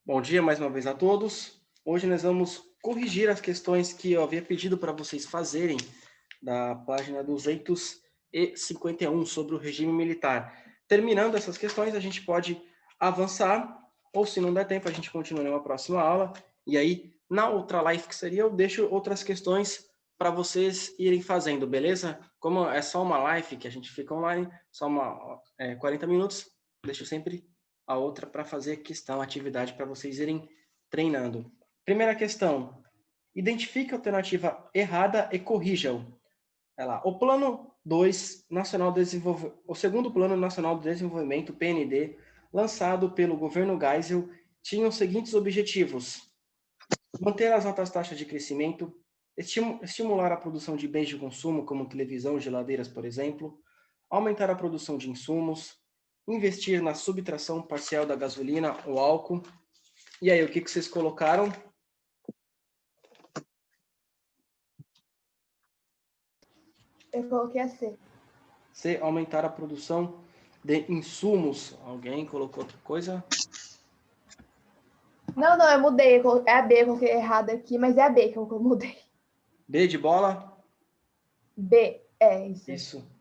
Bom dia mais uma vez a todos. Hoje nós vamos corrigir as questões que eu havia pedido para vocês fazerem da página 251 sobre o regime militar. Terminando essas questões, a gente pode avançar, ou se não der tempo, a gente continua numa próxima aula. E aí, na outra live que seria, eu deixo outras questões para vocês irem fazendo, beleza? Como é só uma live que a gente fica online, só 40 minutos, deixo sempre a outra para fazer questão, atividade para vocês irem treinando. Primeira questão, identifique a alternativa errada e corrija-o. O plano 2 nacional de desenvolvimento, o segundo plano nacional de desenvolvimento, PND, lançado pelo governo Geisel, tinha os seguintes objetivos: manter as altas taxas de crescimento, estimular a produção de bens de consumo, como televisão, geladeiras, por exemplo, aumentar a produção de insumos, investir na subtração parcial da gasolina ou álcool. E aí, o que vocês colocaram? Eu coloquei a C. C, aumentar a produção de insumos. Alguém colocou outra coisa? Não, eu mudei. É a B, eu coloquei errado aqui, mas é a B que eu mudei. B de bola? B, é isso. Isso.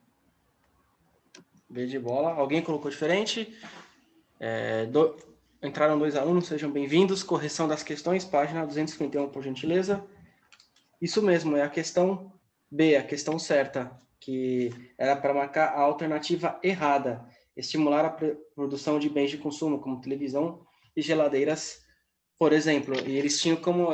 B de bola. Alguém colocou diferente? Entraram 2 alunos, sejam bem-vindos. Correção das questões, página 251, por gentileza. Isso mesmo, é a questão B, a questão certa, que era para marcar a alternativa errada, estimular a produção de bens de consumo, como televisão e geladeiras, por exemplo. E eles tinham como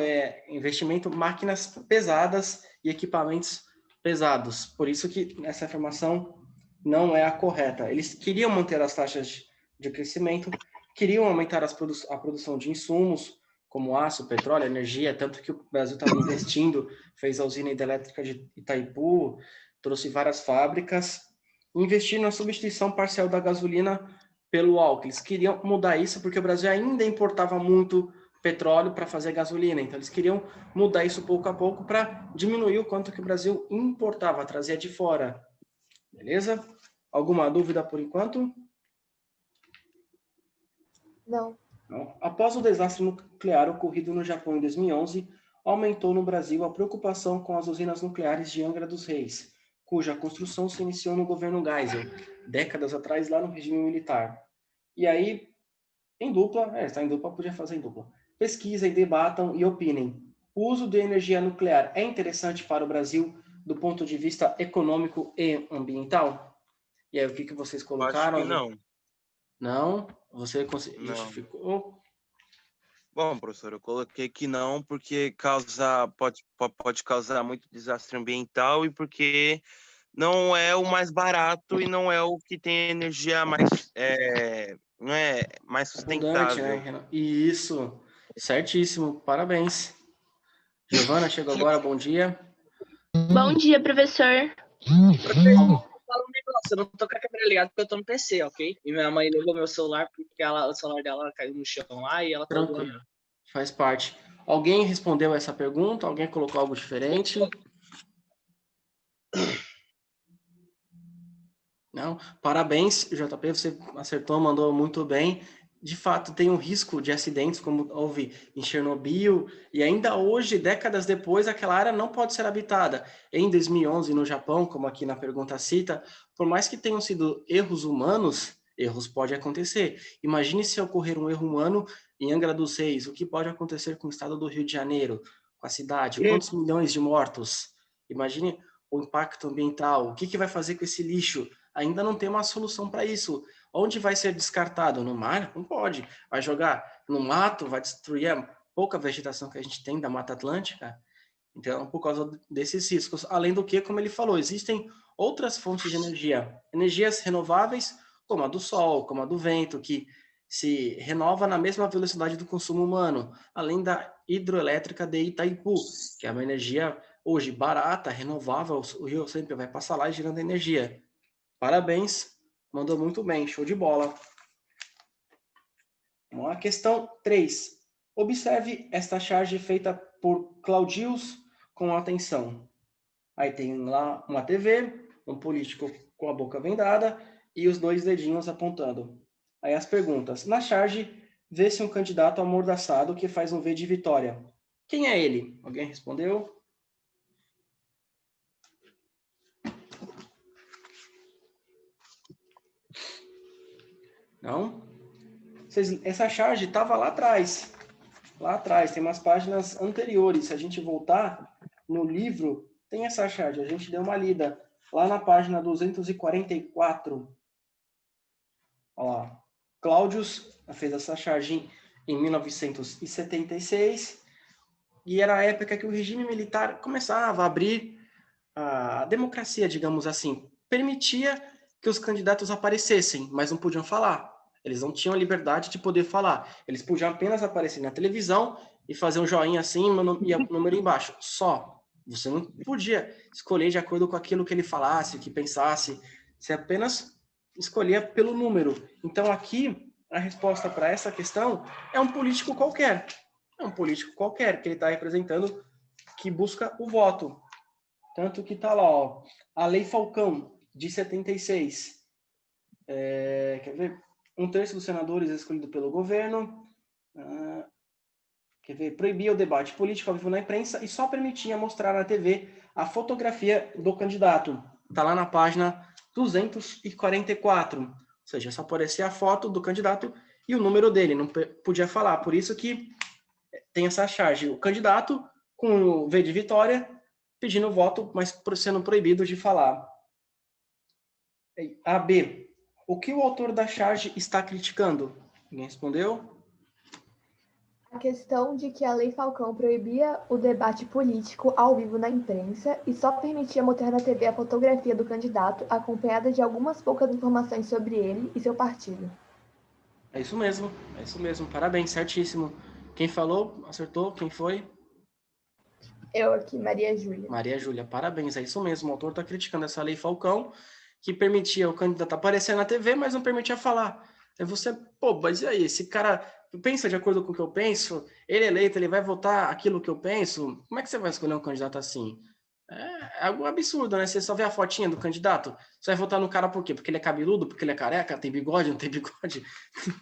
investimento máquinas pesadas e equipamentos pesados. Por isso que essa informação não é a correta. Eles queriam manter as taxas de crescimento, queriam aumentar a produção de insumos, como aço, petróleo, energia, tanto que o Brasil estava investindo, fez a usina hidrelétrica de Itaipu, trouxe várias fábricas, investir na substituição parcial da gasolina pelo álcool. Eles queriam mudar isso porque o Brasil ainda importava muito petróleo para fazer gasolina, então eles queriam mudar isso pouco a pouco para diminuir o quanto que o Brasil importava, trazia de fora. Beleza? Alguma dúvida por enquanto? Não. Após o desastre nuclear ocorrido no Japão em 2011, aumentou no Brasil a preocupação com as usinas nucleares de Angra dos Reis, cuja construção se iniciou no governo Geisel, décadas atrás, lá no regime militar. E aí, em dupla, está em dupla, podia fazer em dupla. Pesquisem, debatam e opinem. O uso de energia nuclear é interessante para o Brasil do ponto de vista econômico e ambiental? E aí, o que vocês colocaram? Acho que não. Não? Você Não. justificou? Bom, professor, eu coloquei que não porque pode causar muito desastre ambiental e porque não é o mais barato e não é o que tem energia mais, não é mais Abundante, sustentável. né, Renan? Isso, certíssimo, parabéns. Giovana, chegou agora, bom dia. Bom dia, professor. Fala um negócio, eu não tô com a câmera ligada porque eu tô no PC, ok? E minha mãe levou meu celular porque o celular dela caiu no chão lá e ela tá Tranquilo, faz parte. Alguém respondeu essa pergunta? Alguém colocou algo diferente? Não? Parabéns, JP, você acertou, mandou muito bem. De fato, tem um risco de acidentes, como houve em Chernobyl, e ainda hoje, décadas depois, aquela área não pode ser habitada. Em 2011, no Japão, como aqui na pergunta cita, por mais que tenham sido erros humanos, erros podem acontecer. Imagine se ocorrer um erro humano em Angra dos Reis, o que pode acontecer com o estado do Rio de Janeiro, com a cidade, quantos milhões de mortos? Imagine o impacto ambiental, o que vai fazer com esse lixo? Ainda não tem uma solução para isso. Onde vai ser descartado? No mar? Não pode. Vai jogar no mato, vai destruir a pouca vegetação que a gente tem da Mata Atlântica. Então, por causa desses riscos. Além do que, como ele falou, existem outras fontes de energia. Energias renováveis, como a do sol, como a do vento, que se renova na mesma velocidade do consumo humano. Além da hidroelétrica de Itaipu, que é uma energia hoje barata, renovável. O rio sempre vai passar lá gerando energia. Parabéns, mandou muito bem, show de bola. Vamos lá, questão 3. Observe esta charge feita por Claudius com atenção. Aí tem lá uma TV, um político com a boca vendada e os dois dedinhos apontando. Aí as perguntas. Na charge, vê-se um candidato amordaçado que faz um V de vitória. Quem é ele? Alguém respondeu? Não? Essa charge estava lá atrás. Lá atrás, tem umas páginas anteriores. Se a gente voltar no livro, tem essa charge. A gente deu uma lida. Lá na página 244. Olha lá. Cláudius fez essa charge em 1976. E era a época que o regime militar começava a abrir a democracia, digamos assim. Permitia que os candidatos aparecessem, mas não podiam falar. Eles não tinham a liberdade de poder falar. Eles podiam apenas aparecer na televisão e fazer um joinha assim e o número embaixo. Só. Você não podia escolher de acordo com aquilo que ele falasse, o que pensasse. Você apenas escolhia pelo número. Então, aqui, a resposta para essa questão é um político qualquer. É um político qualquer que ele está representando, que busca o voto. Tanto que está lá, ó, a Lei Falcão, de 76. Quer ver? 1/3 dos senadores é escolhido pelo governo. Quer ver? Proibia o debate político ao vivo na imprensa e só permitia mostrar na TV a fotografia do candidato. Está lá na página 244. Ou seja, só aparecia a foto do candidato e o número dele. Não podia falar. Por isso que tem essa charge. O candidato com o V de vitória pedindo voto, mas sendo proibido de falar. A B. O que o autor da charge está criticando? Ninguém respondeu? A questão de que a Lei Falcão proibia o debate político ao vivo na imprensa e só permitia mostrar na TV a fotografia do candidato, acompanhada de algumas poucas informações sobre ele e seu partido. É isso mesmo. Parabéns, certíssimo. Quem falou, acertou, quem foi? Eu aqui, Maria Júlia. Maria Júlia, parabéns, é isso mesmo. O autor está criticando essa Lei Falcão, que permitia o candidato aparecer na TV, mas não permitia falar. Aí você, mas e aí? Esse cara pensa de acordo com o que eu penso? Ele é eleito, ele vai votar aquilo que eu penso? Como é que você vai escolher um candidato assim? É algo absurdo, né? Você só vê a fotinha do candidato, você vai votar no cara por quê? Porque ele é cabeludo, porque ele é careca, tem bigode, não tem bigode?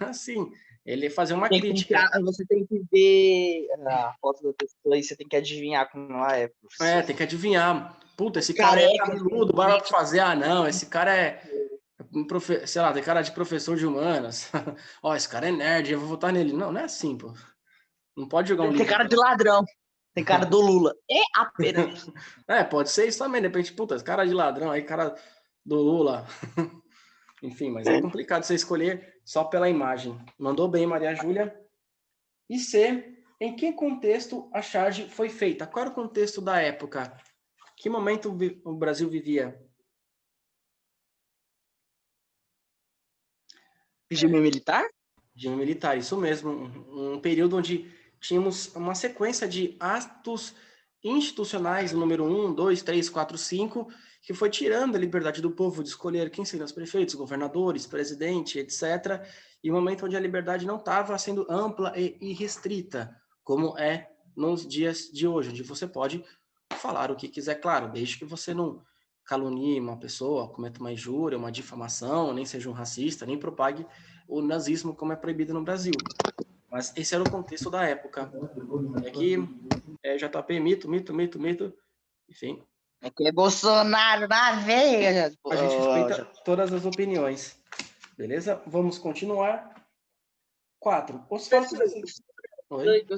Assim, ele fazer uma crítica. Você tem que ver a foto da pessoa e você tem que adivinhar como ela é, professor. Tem que adivinhar. Puta, esse cara é cabeludo, bora fazer. Ah, não, esse cara é sei lá, tem cara de professor de humanas. Ó, esse cara é nerd, eu vou votar nele. Não, não é assim, pô. Não pode jogar um Tem livro. cara de ladrão. Tem cara do Lula. Apenas. Pode ser isso também, de repente, puta, esse cara de ladrão aí, cara do Lula. Enfim, mas é complicado você escolher só pela imagem. Mandou bem, Maria Júlia. E C, em que contexto a charge foi feita? Qual era o contexto da época? Que momento o Brasil vivia? Regime militar? Regime militar, isso mesmo. Um período onde tínhamos uma sequência de atos institucionais, o número 1, 2, 3, 4, 5, que foi tirando a liberdade do povo de escolher quem seriam os prefeitos, governadores, presidente, etc. E um momento onde a liberdade não estava sendo ampla e irrestrita, como é nos dias de hoje, onde você pode falar o que quiser, claro, desde que você não calunie uma pessoa, cometa uma injúria, uma difamação, nem seja um racista, nem propague o nazismo como é proibido no Brasil. Mas esse era o contexto da época. E aqui, JP, mito. Enfim. É que é Bolsonaro na veia. A gente respeita todas as opiniões. Beleza? Vamos continuar. 4. Os fatos... Oi? O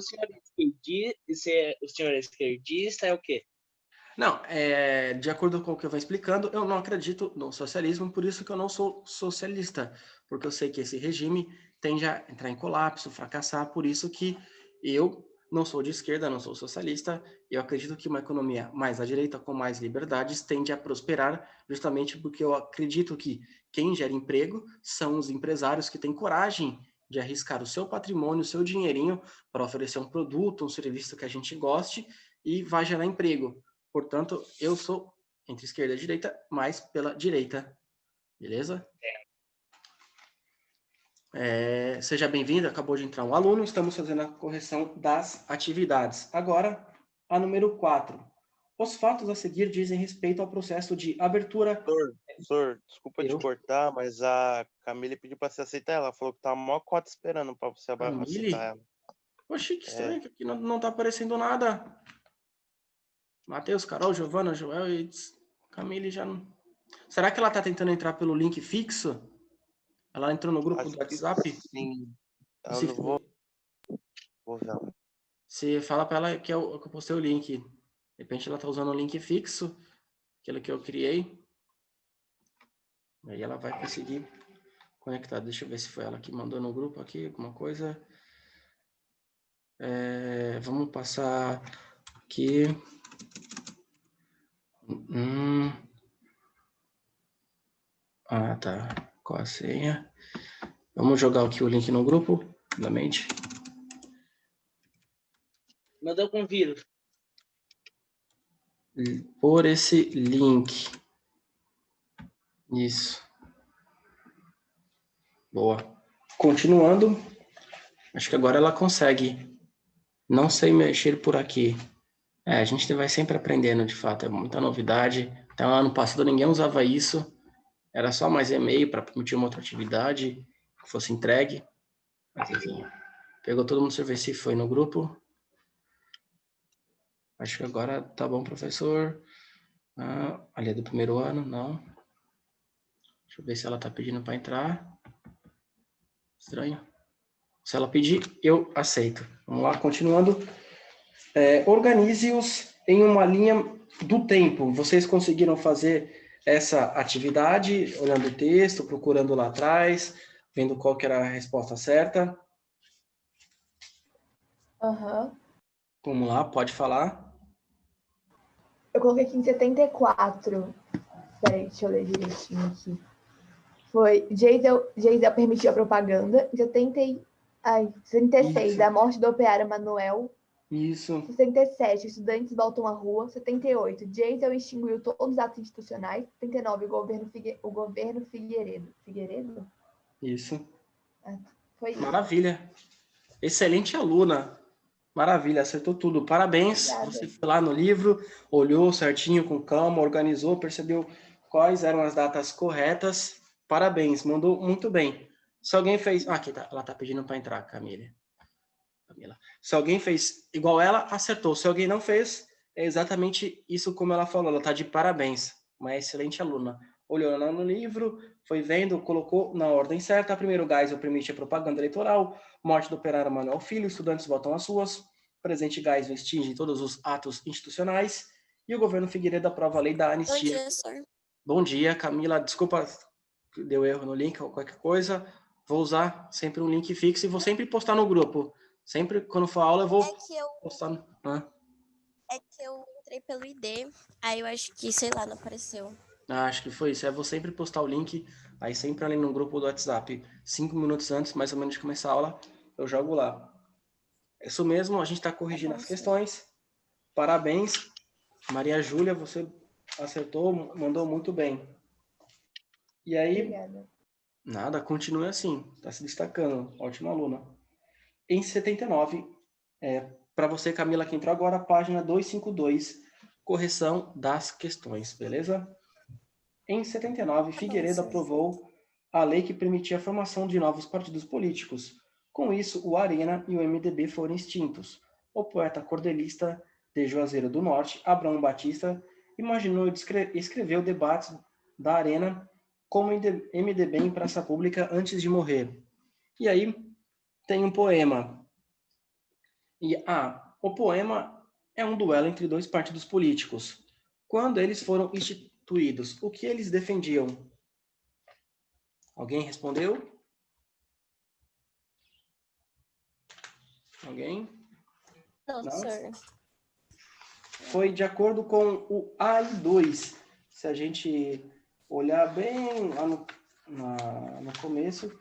senhor é esquerdista, é o quê? Não, de acordo com o que eu vou explicando, eu não acredito no socialismo, por isso que eu não sou socialista, porque eu sei que esse regime tende a entrar em colapso, fracassar, por isso que eu não sou de esquerda, não sou socialista, eu acredito que uma economia mais à direita, com mais liberdades, tende a prosperar, justamente porque eu acredito que quem gera emprego são os empresários que têm coragem de arriscar o seu patrimônio, o seu dinheirinho, para oferecer um produto, um serviço que a gente goste e vai gerar emprego. Portanto, eu sou entre esquerda e direita, mais pela direita. Beleza? Seja bem-vindo, acabou de entrar um aluno, estamos fazendo a correção das atividades. Agora, a número 4. Os fatos a seguir dizem respeito ao processo de abertura... Professor, desculpa te Eu? cortar, mas a Camille pediu pra você aceitar ela. Ela falou que tá a maior cota esperando pra você aceitar Camille? ela. Oxi, que É, estranho, que aqui não tá aparecendo nada. Matheus, Carol, Giovana, Joel e Camille já não... Será que ela tá tentando entrar pelo link fixo? Ela entrou no grupo acho do que WhatsApp? sim. Eu Se não for, vou ver ela. você fala pra ela que eu postei o link. De repente ela tá usando o link fixo, aquele que eu criei. Aí ela vai conseguir conectar. Deixa eu ver se foi ela que mandou no grupo aqui, alguma coisa. Vamos passar aqui. Ah, tá. Qual a senha? Vamos jogar aqui o link no grupo, novamente. Mandou com vírus. Por esse link. Isso. Boa. Continuando. Acho que agora ela consegue. Não sei mexer por aqui. A gente vai sempre aprendendo, de fato. É muita novidade. Até o ano passado ninguém usava isso. Era só mais e-mail para permitir uma outra atividade que fosse entregue. Mas enfim, pegou todo mundo, deixa eu ver se foi no grupo. Acho que agora tá bom, professor. Ali é do primeiro ano, não. Deixa eu ver se ela tá pedindo para entrar. Estranho. Se ela pedir, eu aceito. Vamos lá, continuando. Organize-os em uma linha do tempo. Vocês conseguiram fazer essa atividade, olhando o texto, procurando lá atrás, vendo qual que era a resposta certa? Aham. Vamos lá, pode falar. Eu coloquei aqui em 74. Peraí, deixa eu ler direitinho aqui. Foi Geisel permitiu a propaganda. 66, Isso. a morte do operário Manuel. Isso. 67, estudantes voltam à rua. 78, Geisel extinguiu todos os atos institucionais. 79, o governo Figueiredo. Figueiredo? Isso. Foi isso. Maravilha. Excelente aluna. Maravilha, acertou tudo. Parabéns. Obrigada. Você foi lá no livro, olhou certinho, com calma, organizou, percebeu quais eram as datas corretas. Parabéns, mandou muito bem. Se alguém fez... aqui tá, ela tá pedindo para entrar, Camila. Se alguém fez igual ela, acertou. Se alguém não fez, é exatamente isso como ela falou. Ela tá de parabéns. Uma excelente aluna. Olhou lá no livro, foi vendo, colocou na ordem certa. Primeiro, Geisel permite a propaganda eleitoral. Morte do operário Manuel Filho. Estudantes votam às ruas. Presidente Geisel extingue todos os atos institucionais. E o governo Figueiredo aprova a lei da anistia. Bom dia, senhor. Bom dia, Camila. Desculpa, deu erro no link ou qualquer coisa. Vou usar sempre um link fixo e vou sempre postar no grupo. Sempre quando for aula eu vou postar no... É que eu entrei pelo ID, aí eu acho que, sei lá, não apareceu. Acho que foi isso. Eu vou sempre postar o link, aí sempre ali no grupo do WhatsApp, 5 minutos antes, mais ou menos, de começar a aula, eu jogo lá. Isso mesmo, a gente está corrigindo as questões. Parabéns. Maria Júlia, você acertou, mandou muito bem. E aí... Obrigada. Nada, continue assim, está se destacando, ótima aluna. Em 79, para você, Camila, que entrou agora, página 252, correção das questões, beleza? Em 79, Figueiredo aprovou a lei que permitia a formação de novos partidos políticos. Com isso, o Arena e o MDB foram extintos. O poeta cordelista de Juazeiro do Norte, Abraão Batista, imaginou e escreveu debates da Arena como MDB em praça pública antes de morrer. E aí tem um poema. O poema é um duelo entre dois partidos políticos. Quando eles foram instituídos, o que eles defendiam? Alguém respondeu? Alguém? Não, senhor. Foi de acordo com o AI2. Se a gente olhar bem lá no começo,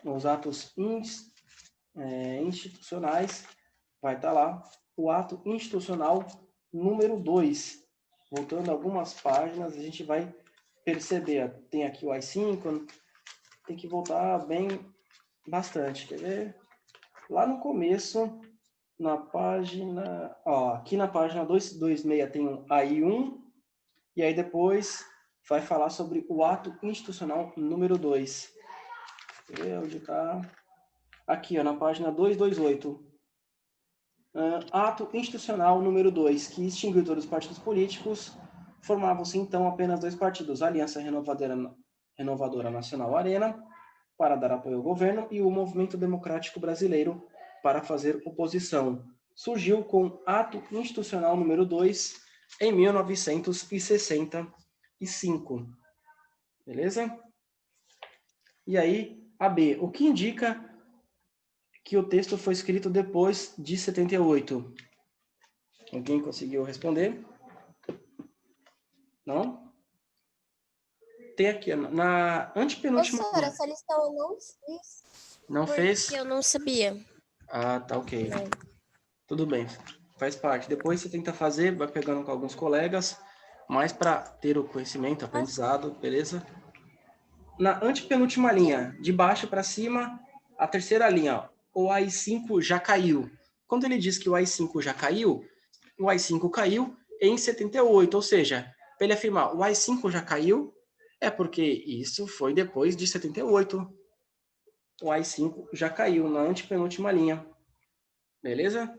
nos atos institucionais, vai estar lá o ato institucional número 2. Voltando algumas páginas, a gente vai perceber. Tem aqui o AI5, tem que voltar bem bastante. Quer ver? Lá no começo, na página... aqui na página 226 tem um AI1, e aí depois vai falar sobre o ato institucional número 2. Onde está? Aqui, ó, na página 228. Ato institucional número 2, que extinguiu todos os partidos políticos. Formavam-se, então, apenas 2 partidos, a Aliança Renovadora Nacional Arena, para dar apoio ao governo, e o Movimento Democrático Brasileiro, para fazer oposição. Surgiu com Ato Institucional número 2, em 1965. Beleza? E aí, a B. O que indica que o texto foi escrito depois de 78? Alguém conseguiu responder? Não? Tem aqui, na antepenúltima... Professora, essa lição eu não fiz. Não fez? Porque eu não sabia. Ah, tá ok. Não. Tudo bem, faz parte. Depois você tenta fazer, vai pegando com alguns colegas, mais para ter o conhecimento, aprendizado, beleza? Na antepenúltima linha, de baixo para cima, a terceira linha, ó, o AI-5 já caiu. Quando ele diz que o AI-5 já caiu, o AI-5 caiu em 78, ou seja, para ele afirmar o AI-5 já caiu, é porque isso foi depois de 78. O AI-5 já caiu na antepenúltima linha. Beleza?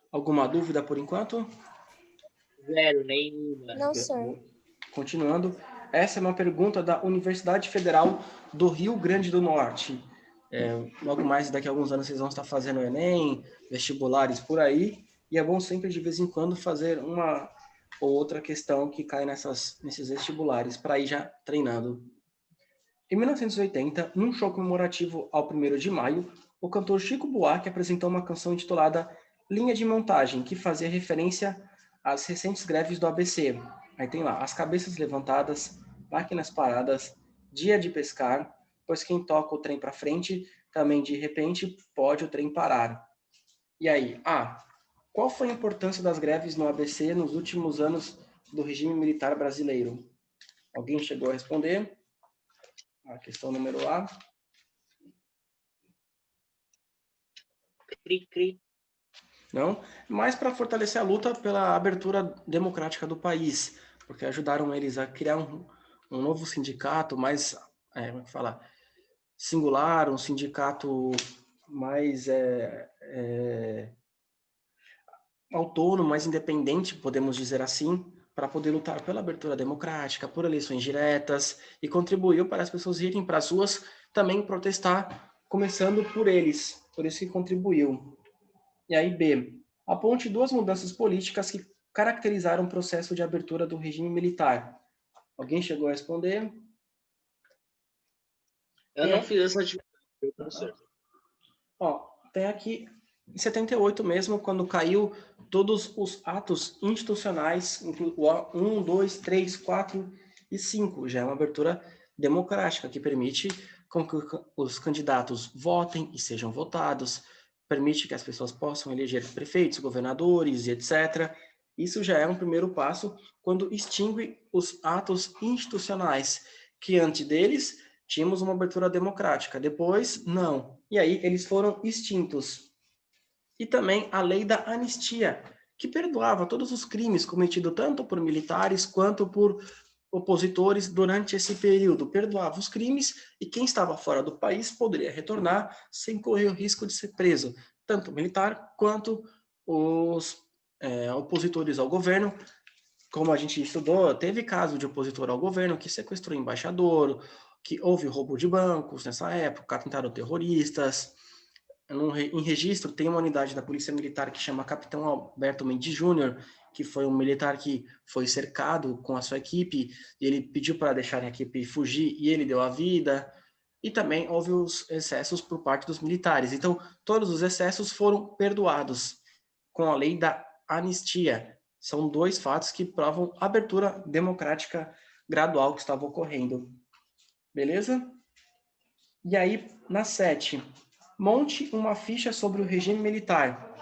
Alguma dúvida por enquanto? Zero, nenhuma. Não, senhor. Continuando, essa é uma pergunta da Universidade Federal do Rio Grande do Norte. Logo mais, daqui a alguns anos, vocês vão estar fazendo Enem, vestibulares por aí, e é bom sempre, de vez em quando, fazer uma ou outra questão que cai nesses vestibulares, para ir já treinando. Em 1980, num show comemorativo ao 1º de maio, o cantor Chico Buarque apresentou uma canção intitulada Linha de Montagem, que fazia referência às recentes greves do ABC. Aí tem lá, as cabeças levantadas, máquinas paradas, dia de pescar, pois quem toca o trem para frente, também de repente pode o trem parar. E aí, qual foi a importância das greves no ABC nos últimos anos do regime militar brasileiro? Alguém chegou a responder? A questão número A. Cri, cri. Não? Mas para fortalecer a luta pela abertura democrática do país, porque ajudaram eles a criar um novo sindicato mais, como é que fala? Singular, um sindicato mais autônomo, mais independente, podemos dizer assim, para poder lutar pela abertura democrática, por eleições diretas, e contribuiu para as pessoas irem para as ruas também protestar, começando por eles, por isso que contribuiu. E aí, B, aponte 2 mudanças políticas que caracterizaram o processo de abertura do regime militar. Alguém chegou a responder? Eu não fiz essa atividade, professor. Tem aqui em 78 mesmo, quando caiu todos os atos institucionais, 1, 2, 3, 4 e 5. Já é uma abertura democrática que permite com que os candidatos votem e sejam votados, permite que as pessoas possam eleger prefeitos, governadores e etc. Isso já é um primeiro passo quando extingue os atos institucionais, que antes deles tínhamos uma abertura democrática, depois não. E aí eles foram extintos. E também a lei da anistia, que perdoava todos os crimes cometidos tanto por militares quanto por opositores durante esse período. Perdoava os crimes e quem estava fora do país poderia retornar sem correr o risco de ser preso, tanto militar quanto os opositores ao governo. Como a gente estudou, teve caso de opositor ao governo que sequestrou embaixador, que houve roubo de bancos nessa época, atentaram terroristas. Em registro, tem uma unidade da Polícia Militar que chama Capitão Alberto Mendes Júnior, que foi um militar que foi cercado com a sua equipe, e ele pediu para deixarem a equipe fugir, e ele deu a vida. E também houve os excessos por parte dos militares. Então, todos os excessos foram perdoados com a lei da anistia. São 2 fatos que provam a abertura democrática gradual que estava ocorrendo. Beleza? E aí, na 7, monte uma ficha sobre o regime militar.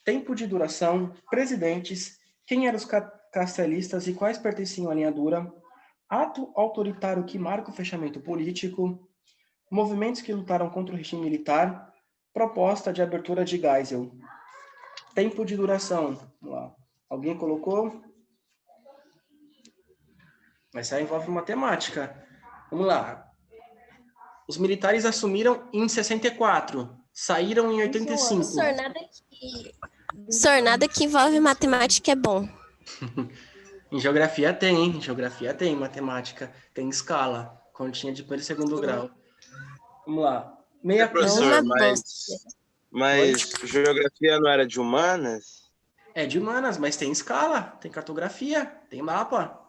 Tempo de duração, presidentes, quem eram os castelistas e quais pertenciam à linha dura, ato autoritário que marca o fechamento político, movimentos que lutaram contra o regime militar, proposta de abertura de Geisel. Tempo de duração. Vamos lá. Alguém colocou? Essa envolve matemática. Vamos lá. Os militares assumiram em 64, saíram em 85. Nada que envolve matemática é bom. Em geografia tem, hein? Em geografia tem matemática, tem escala, continha de primeiro e segundo grau. Vamos lá. Professor, mas geografia não era de humanas? É de humanas, mas tem escala, tem cartografia, tem mapa.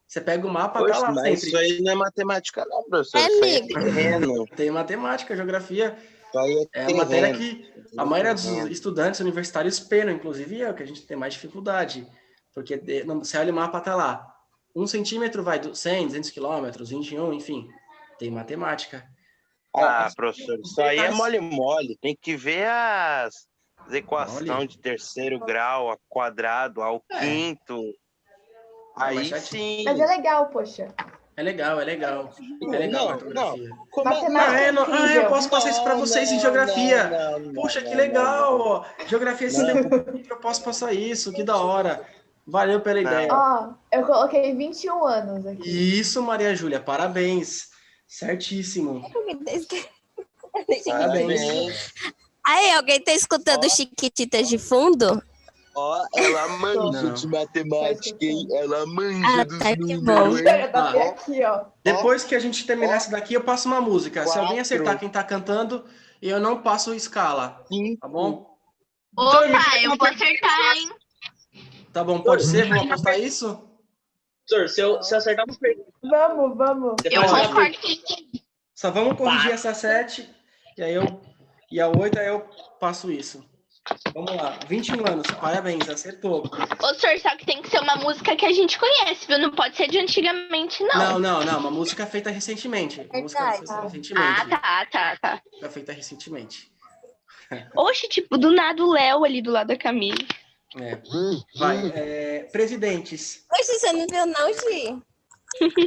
Você pega o mapa, Poxa, tá lá mas sempre. isso aí não é matemática não, professor. É, isso aí amigo. é terreno. Tem matemática, geografia. Isso aí É a matéria terreno. que a maioria dos estudantes universitários penam, inclusive eu, que a gente tem mais dificuldade. Porque você olha o mapa, tá lá. 1 centímetro vai do 100, 200 quilômetros, 21, enfim. Tem matemática. Ah, professor, isso aí é mole-mole. Tem que ver as equações de terceiro grau, ao quadrado, ao quinto. Aí sim. Mas é legal, poxa. É legal. É legal a cartografia. Matemática eu posso passar isso para vocês em geografia. Puxa, que legal! Ó. Geografia de eu posso passar isso, que da hora. Valeu pela ideia. Ó, eu coloquei 21 anos aqui. Isso, Maria Júlia, parabéns. Certíssimo. Parabéns. Aí, alguém tá escutando Chiquititas de fundo? Ó, ela manja de matemática, hein? Ela manja dos números, hein? Eu bati aqui, ó. Depois que a gente terminar essa daqui, eu passo uma música. Se alguém acertar quem tá cantando, eu não passo escala. Tá bom? Opa, eu vou acertar, hein? Tá bom, pode ser? Vamos apostar isso? Professor, se eu acertar uma pergunta. Vamos. Eu concordo com Só vamos corrigir essa 7 e a 8, aí eu passo isso. Vamos lá, 21 anos, parabéns, acertou. Ô, senhor, só que tem que ser uma música que a gente conhece, viu? Não pode ser de antigamente, não. Não, uma música feita recentemente. Uma música feita recentemente. Tá. Música feita recentemente. Oxe, tipo, do nada o Léo ali do lado da Camille. Vai, presidentes. Oxe, você não viu não, Gi?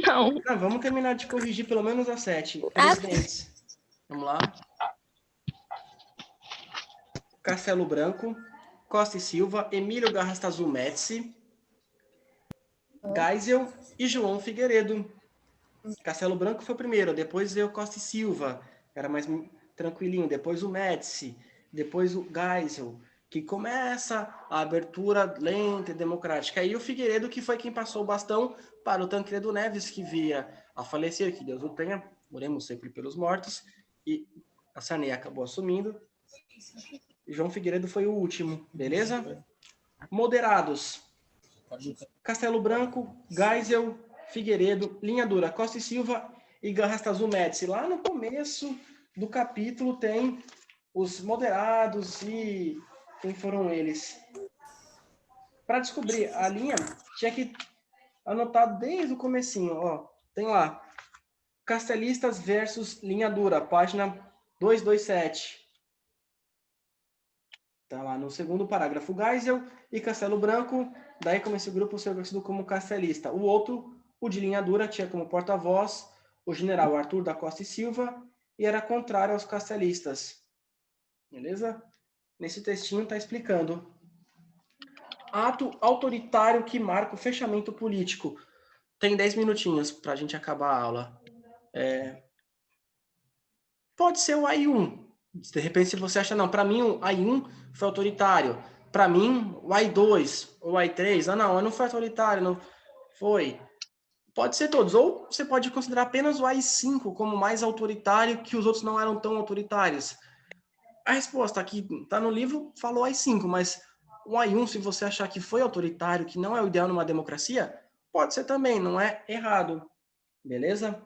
Não. Não, vamos terminar de corrigir pelo menos a 7. Presidentes. Vamos lá. Castelo Branco, Costa e Silva, Emílio Garrastazu Médici, Geisel e João Figueiredo. Castelo Branco foi o primeiro, depois veio Costa e Silva, era mais tranquilinho, depois o Médici, depois o Geisel, que começa a abertura lenta e democrática. E o Figueiredo, que foi quem passou o bastão para o Tancredo Neves, que via a falecer, que Deus o tenha, oremos sempre pelos mortos, e a Sarney acabou assumindo. João Figueiredo foi o último, beleza? Moderados. Castelo Branco, Geisel, Figueiredo, Linha Dura, Costa e Silva e Garrastazu Médici. Lá no começo do capítulo tem os moderados e quem foram eles. Para descobrir a linha, tinha que anotar desde o comecinho, ó. Tem lá. Castelistas versus Linha Dura, página 227. Tá lá no segundo parágrafo, Geisel e Castelo Branco, daí como esse grupo ser conhecido como castelista. O outro, o de Linha Dura, tinha como porta-voz o general Arthur da Costa e Silva e era contrário aos castelistas. Beleza? Nesse textinho está explicando. Ato autoritário que marca o fechamento político. Tem 10 minutinhos para a gente acabar a aula. Pode ser o AI1. De repente, se você acha, não, para mim o AI1 foi autoritário. Para mim, o AI2 ou o AI3, não foi autoritário, não foi. Pode ser todos. Ou você pode considerar apenas o AI5 como mais autoritário, que os outros não eram tão autoritários. A resposta aqui está no livro, falou AI5, mas o AI1, se você achar que foi autoritário, que não é o ideal numa democracia, pode ser também, não é errado. Beleza?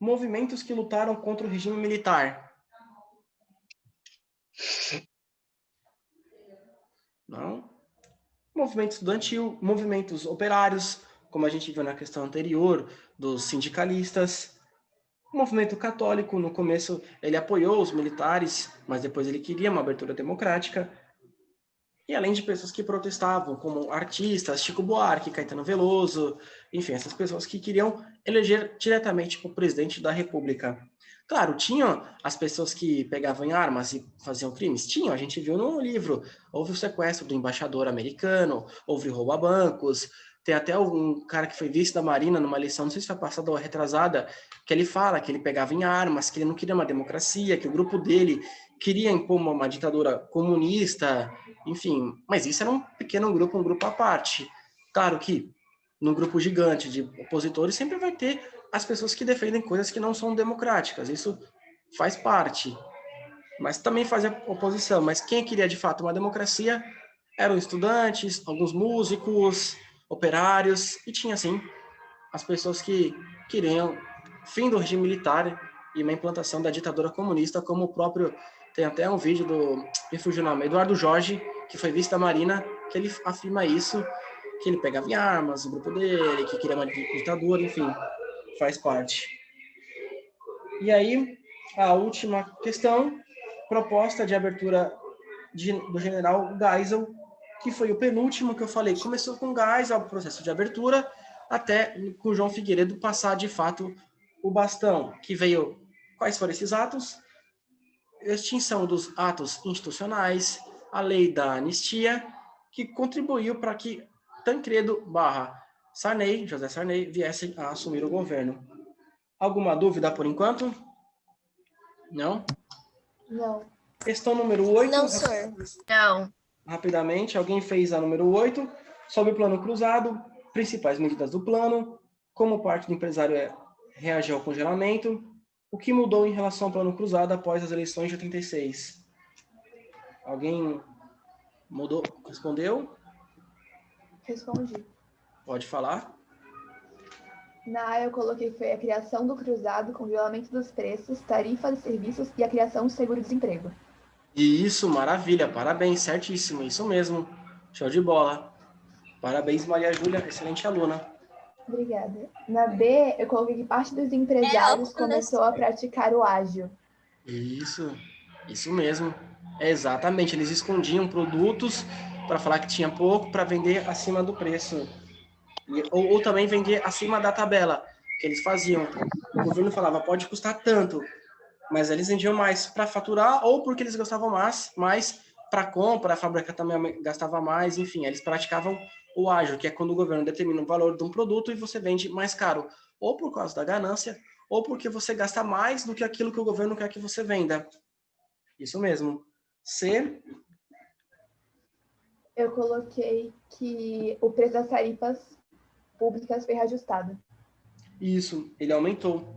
Movimentos que lutaram contra o regime militar. Não. Movimento estudantil, movimentos operários, como a gente viu na questão anterior, dos sindicalistas. O movimento católico, no começo, ele apoiou os militares, mas depois ele queria uma abertura democrática. E além de pessoas que protestavam, como artistas, Chico Buarque, Caetano Veloso, enfim, essas pessoas que queriam eleger diretamente o presidente da República. Claro, tinham as pessoas que pegavam em armas e faziam crimes? Tinham, a gente viu no livro. Houve o sequestro do embaixador americano, houve roubo a bancos, Tem até um cara que foi vice da Marina numa lição, não sei se foi passada ou retrasada, que ele fala que ele pegava em armas, que ele não queria uma democracia, que o grupo dele queria impor uma ditadura comunista, enfim. Mas isso era um pequeno grupo, um grupo à parte. Claro que num grupo gigante de opositores sempre vai ter as pessoas que defendem coisas que não são democráticas. Isso faz parte. Mas também fazia oposição. Mas quem queria de fato uma democracia eram estudantes, alguns músicos, operários, e tinha, sim, as pessoas que queriam fim do regime militar e uma implantação da ditadura comunista, como o próprio, tem até um vídeo do, me fugiu o nome, Eduardo Jorge, que foi vice da Marina, que ele afirma isso, que ele pegava em armas, o grupo dele, que queria uma ditadura, enfim, faz parte. E aí, a última questão, proposta de abertura do general Geisel, que foi o penúltimo que eu falei. Começou com Geisel, o processo de abertura, até com João Figueiredo passar, de fato, o bastão, que veio... Quais foram esses atos? Extinção dos atos institucionais, a lei da anistia, que contribuiu para que Tancredo / Sarney, José Sarney, viessem a assumir o governo. Alguma dúvida por enquanto? Não? Não. Questão número 8. Não, senhor. Não. Rapidamente, alguém fez a número 8, sobre o plano cruzado, principais medidas do plano, como parte do empresário reagiu ao congelamento, o que mudou em relação ao plano cruzado após as eleições de 86. Alguém mudou? Respondeu? Respondi. Pode falar. Na A eu coloquei foi a criação do cruzado, congelamento dos preços, tarifa de serviços e a criação do seguro-desemprego. Isso, maravilha, parabéns, certíssimo, isso mesmo. Show de bola. Parabéns, Maria Júlia, excelente aluna. Obrigada. Na B, eu coloquei que parte dos empresários começou a praticar o ágil. Isso mesmo. Exatamente, eles escondiam produtos para falar que tinha pouco, para vender acima do preço. Ou também vender acima da tabela, que eles faziam. O governo falava, pode custar tanto, mas eles vendiam mais para faturar ou porque eles gastavam mais para compra, a fábrica também gastava mais, enfim, eles praticavam o ágil, que é quando o governo determina o valor de um produto e você vende mais caro, ou por causa da ganância, ou porque você gasta mais do que aquilo que o governo quer que você venda. Isso mesmo. C. Eu coloquei que o preço das tarifas públicas foi reajustado. Isso, ele aumentou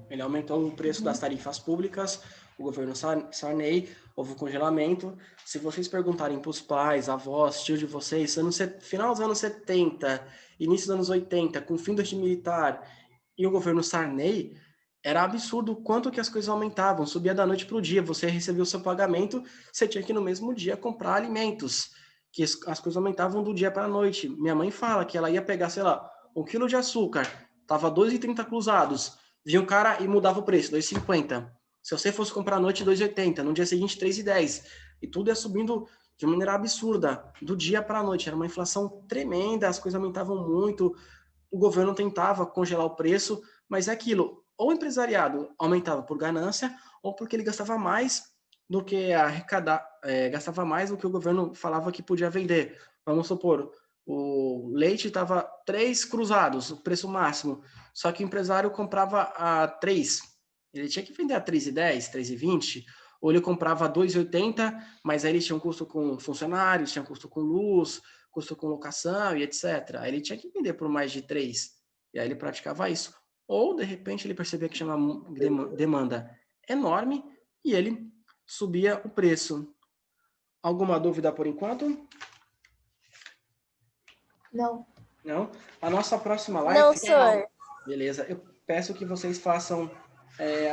o preço das tarifas públicas, o governo Sarney, houve um congelamento. Se vocês perguntarem para os pais, avós, tios de vocês, final dos anos 70, início dos anos 80, com o fim do regime militar e o governo Sarney, era absurdo o quanto que as coisas aumentavam, subia da noite para o dia, você recebia o seu pagamento, você tinha que no mesmo dia comprar alimentos, que as coisas aumentavam do dia para a noite. Minha mãe fala que ela ia pegar, sei lá, 1 quilo de açúcar, tava 2,30 cruzados. Vinha o cara e mudava o preço, 2,50. Se você fosse comprar à noite, 2,80. No dia seguinte, 3,10. E tudo ia subindo de maneira absurda, do dia para a noite. Era uma inflação tremenda, as coisas aumentavam muito. O governo tentava congelar o preço, mas é aquilo. Ou o empresariado aumentava por ganância, ou porque ele gastava mais do que arrecadar, gastava mais do que o governo falava que podia vender. Vamos supor, o leite estava 3 cruzados, o preço máximo, só que o empresário comprava a 3. Ele tinha que vender a 3,10, 3,20, ou ele comprava a 2,80, mas aí ele tinha um custo com funcionários, tinha um custo com luz, custo com locação e etc. Aí ele tinha que vender por mais de 3. E aí ele praticava isso. Ou, de repente, ele percebia que tinha uma demanda enorme e ele subia o preço. Alguma dúvida por enquanto? Não. Não? A nossa próxima live... Não, senhor. Beleza. Eu peço que vocês façam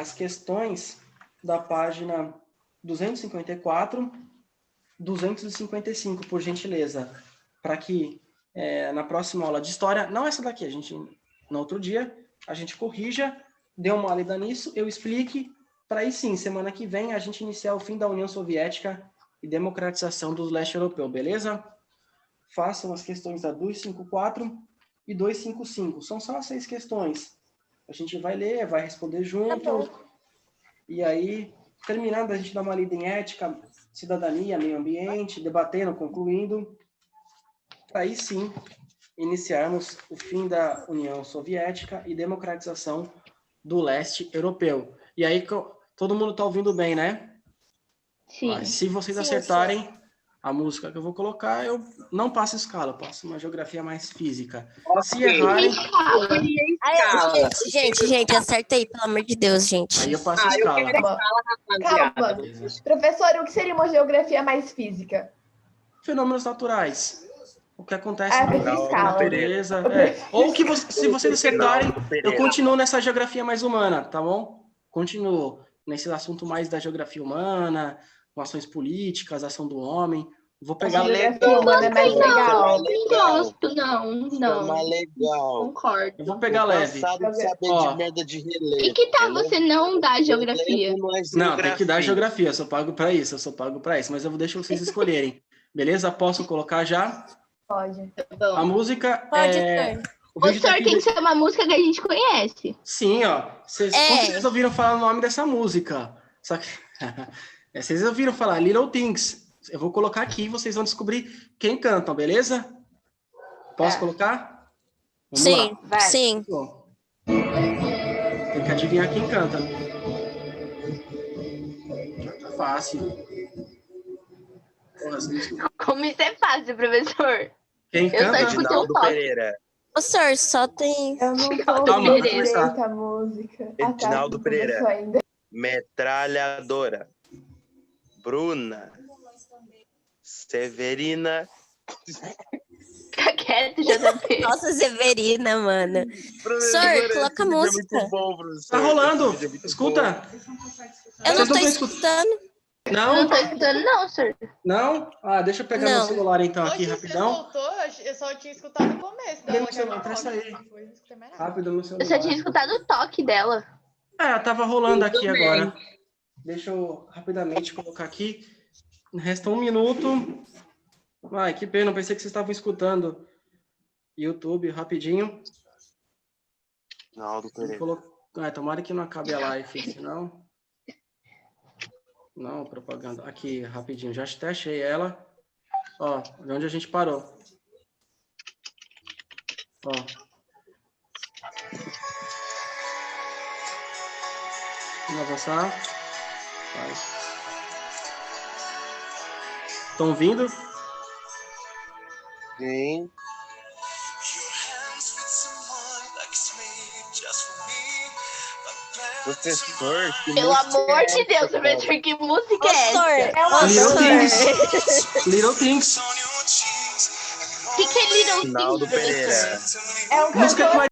as questões da página 254, 255, por gentileza. Para que na próxima aula de história, não essa daqui, no outro dia, a gente corrija, dê uma lida nisso, eu explique, para aí sim, semana que vem, a gente iniciar o fim da União Soviética e democratização do leste europeu, beleza? Façam as questões da 254 e 255. São só 6 questões. A gente vai ler, vai responder junto. E aí, terminando, a gente dá uma lida em ética, cidadania, meio ambiente, debatendo, concluindo. Aí sim, iniciarmos o fim da União Soviética e democratização do leste europeu. E aí, todo mundo está ouvindo bem, né? Sim. Mas se vocês Sim, acertarem a música que eu vou colocar, eu não passo escala, eu passo uma geografia mais física. Se Ok. errarem, Ai, gente, acerta aí, pelo amor de Deus, gente. aí eu passo Eu escala. quero escala, rapaziada. Calma. Beleza. Professor, o que seria uma geografia mais física? Fenômenos naturais. O que acontece Ah, na eu fiz escala. natureza. Ou que se vocês acertarem, eu continuo nessa geografia mais humana, tá bom? Continuo nesse assunto mais da geografia humana, com ações políticas, ação do homem. Vou pegar. A geografia humana é mais legal. Não gosto, não. Chama legal. Concordo. Eu vou pegar leve. Cansado de saber Ó. de merda de relevo. E que tal entendeu? você não dar geografia? Relevo é Não, tem que dar geografia, eu só pago pra isso, mas eu vou deixar vocês escolherem. Beleza? Posso colocar já? Pode. A música Pode é... ser. O O vídeo tá senhor aqui tem que ser uma música que a gente conhece. Sim, ó. Vocês É. com certeza ouviram falar o nome dessa música. Só que vocês ouviram falar Little Things. Eu vou colocar aqui e vocês vão descobrir quem cantam, beleza? Posso colocar? Vamos Sim, lá. Vai. sim. Bom. Tem que adivinhar quem canta. Tá fácil. Porra, as músicas- Como isso é fácil, professor. Quem Eu só canta? escutei Edinaldo um toque. Pereira. Ô, senhor, só tem. Eu não tô Calma, ouvindo vai direito começar. a música. Edinaldo não Pereira. começou ainda. Metralhadora. Bruna. Severina. Fica quieto, JP. Nossa, Severina, mano. Professor, Senhor, coloca esse vídeo música. É muito bom, professor. Tá rolando. Esse vídeo é muito Escuta. Eu não Vocês tô não tão escutando. Não? Não tô escutando, não, senhor. Não? Ah, deixa eu pegar meu Não. celular então aqui, Hoje rapidão. você soltou, eu só tinha escutado o começo Cadê dela. meu celular? Presta aí. Depois não escutei mais nada. Rápido meu Eu celular. só tinha escutado o toque dela. Tava rolando aqui também. agora. Deixa eu rapidamente colocar aqui. Resta 1 minuto. Ai, que pena, eu pensei que vocês estavam escutando. YouTube, rapidinho. Edinaldo Vou Pereira. colocar- tomara que não acabe a live, senão... Não, propaganda. Aqui, rapidinho, já até achei ela. Ó, de onde a gente parou. Ó. Vamos avançar. Vai. Estão ouvindo? Sim. Professor, que Pelo música amor é de essa, Deus, cara? professor, que música Ô, é senhor. essa? Ô, Little senhor. Things. Little Things. O que é Little Edinaldo Things, professor? Pereira. É um Música cantor que